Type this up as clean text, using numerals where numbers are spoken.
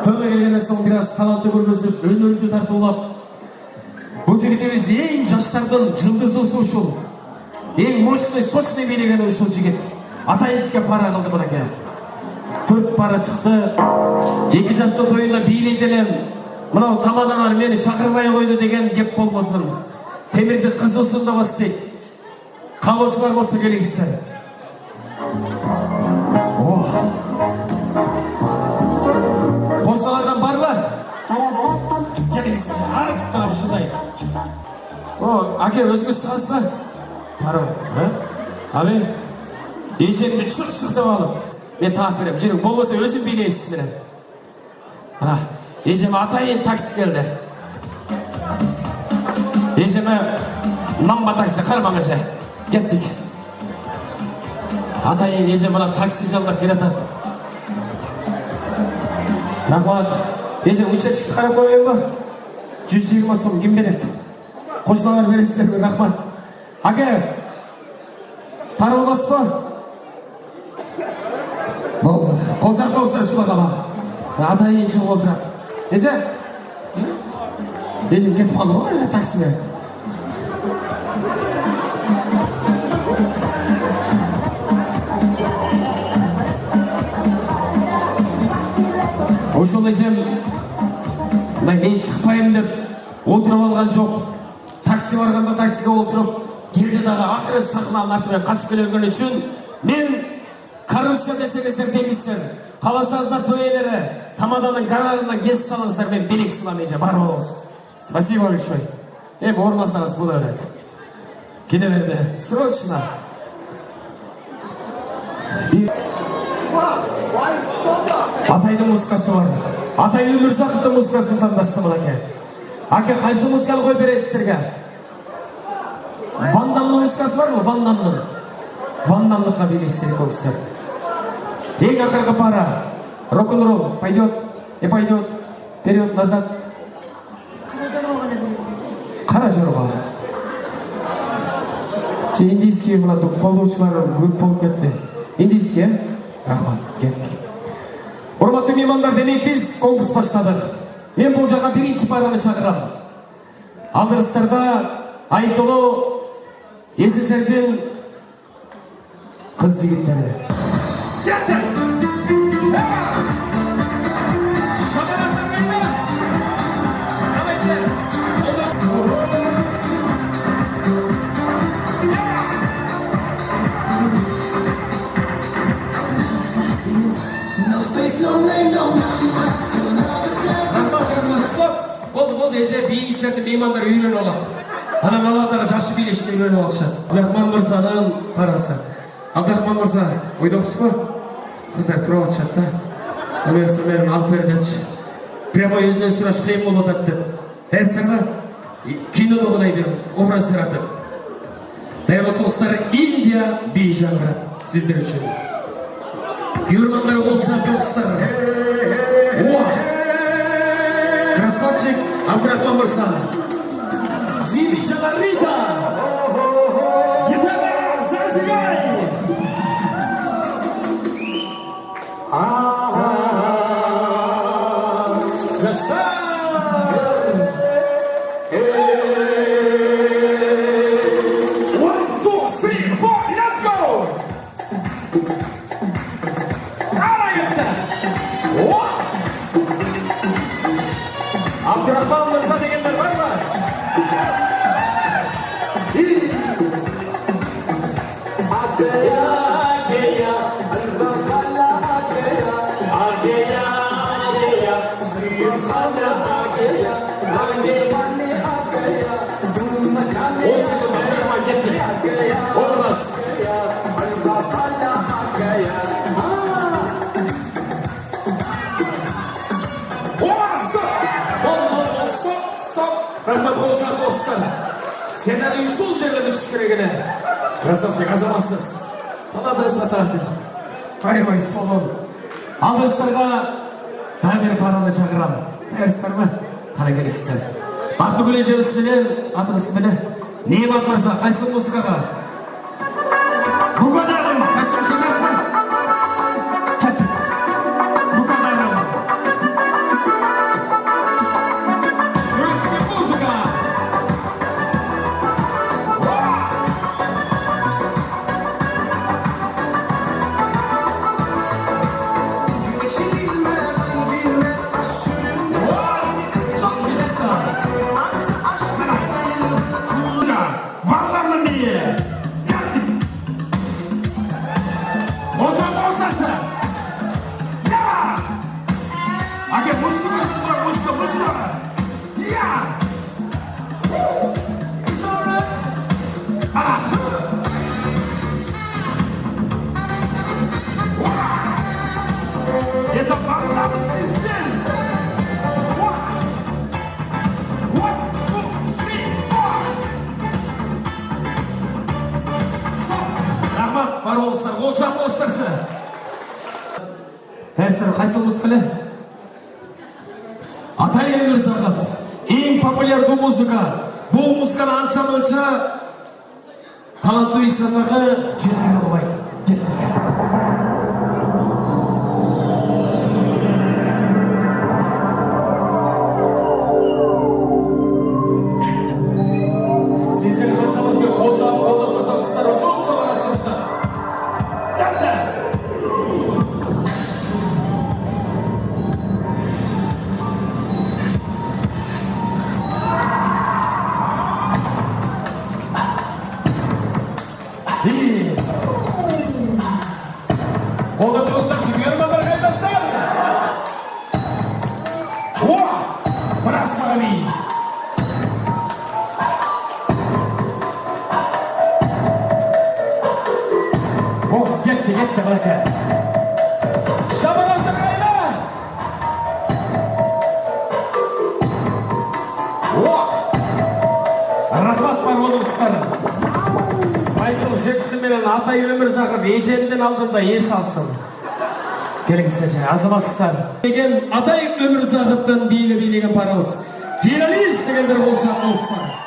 Тойга келгенден соң бираз талантты көргөзүп, өнөрдү тартуулап, бул жигитибиз эң жаштардын жылдызы ушул. Эң мощный, сочный бийлеген ушул жигит. Атайынсызга пара кылды мынакей. 4 пара чыкты. 2 жаштын тоюнда бийлейт элем. Мынау тамаданар мени чакырбай койду деген кеп болбосун. Темирди кызылсын да бассайт. Калоочулар болсо келиңиздер. Кошналардан барбы? Келиңиздер. Арып ушундай. Аке өзүңүз чыгасызбы? Пара. Али. Эжемди чык деп алып, мен таап берем. Жүрүң, болбосо өзүм бийлейм сиз менен. Ана, эжеме атайын такси келди. Эжеме намба такси кармаңыз. Кеттик. Атайын эжем менен такси жалдап келатат. Рахмат. Эжем учетчикти карап коеюнбу? 120 сом ким берет? Кошуналар бересиздерби? Рахмат. Аке, пара аласызбы? Кол жакпаңыздар ушуга кала. Атайын чыгып отурат. Эже? Эжем кетип калды го таксиге. Ошол эжем мен чыкпайм деп отуруп алган жок. Такси барганда таксиге отуруп келди дагы акыры сахнанын артынан качып келген үчүн мен коррупция десеңиздер дейсиздер. Каласаңыздар той ээлери тамаданын гонорарынан кесип салыңыздар, мен белек сунам эже, бар болуңуз. Спасибо большое. Эми орун алсаңыз боло берет. Кете берди. Срочно. Атайдын музыкасы бар. Атай Өмүрзаковдун музыкасын тандашты мынакей. Аке, кайсы музыканы коюп бересиздерге? Ван Дамдын музыкасы барбы? Ван Дамдын. Ван Дамдыкка бийлейсиздер көксүздөр. Ең акыркы пара. Рок-н-ролл. Пойдет. И пойдет. Вперед, назад. Кара жорго. Индийский мына колдоочулар көп болуп кетти. Индийский, рахмат, кеттик. Урматтуу меймандар, демек биз конкурс баштадык. Мен бул жака биринчи параны чакырам. Алдыңыздарда айтылуу СССРдин кыз жигиттери. Болды, эже бийгистерди меймандар үйрөнүп алат. Анан алардагы жакшы бийлешти үйрөнүп алышат. Абдрахман мырзанын парасы. Абдрахман мырза, ойдоксузбу? Кыздар сурап атышат да. Мен алып бер депчи. Прямо өзүнөн сураш кыйын болуп атат деп. Даярсыңбы? Кинодо кудай бир образ жаратып. Даяр болсоңуздар, Индия бий жанры сиздер үчүн. Гүрмандар болчуна тоқсыздар. Красавчик Абдрахман мырза. Джимми Жанарита. Гитара, зажигай! Жаштар! Абдрахман мырза дегендер бар ма? Рахмат, қолшақ достар. Сценарий ушул жерге түшүш керек эле. Красавчик, азаматсыз. Талатыңыз атасы. Ай, солон. Алдыңыздарга бир параны чакырам. Даярсыздарбы? Кара келесиздер. Бактыгүл эжебиз менен атыңыз менен Неемат мырза, кайсы музыкага? Бугадагым, кайсы чечесиң? Кеттик. Бугадагым. Ake musta. Yeah. It's alright. Get the fuck up, system. One, two, three, four. Rahmat, бар болыңыздар, қол шап болыңыздаршы. Дәрістер қайсыл музыкалы? Атай Өмірзақов, ең популярды музыка. Бұл музыканы анша-манша талантты insanlarga жеткіре болмайды. Кеттік. Sizler қаншалық бір қол жағып қолдап тұрсаңыздар, жол ашылса. Кетті! Қолда тұрғыздар жүгер мағар қайдастар! Біраз мағами! Кетті бәкі! Шабырақтар қайда! Рахмат бар болыңыздар! Майкл Джексон менен Атай Өмірзақов ежелден алдында ес алсын. Келіңіздер, азаматсыздар. Атай Өмірзақовтан билеген парауыз. Финалист дегендер болса болыстар.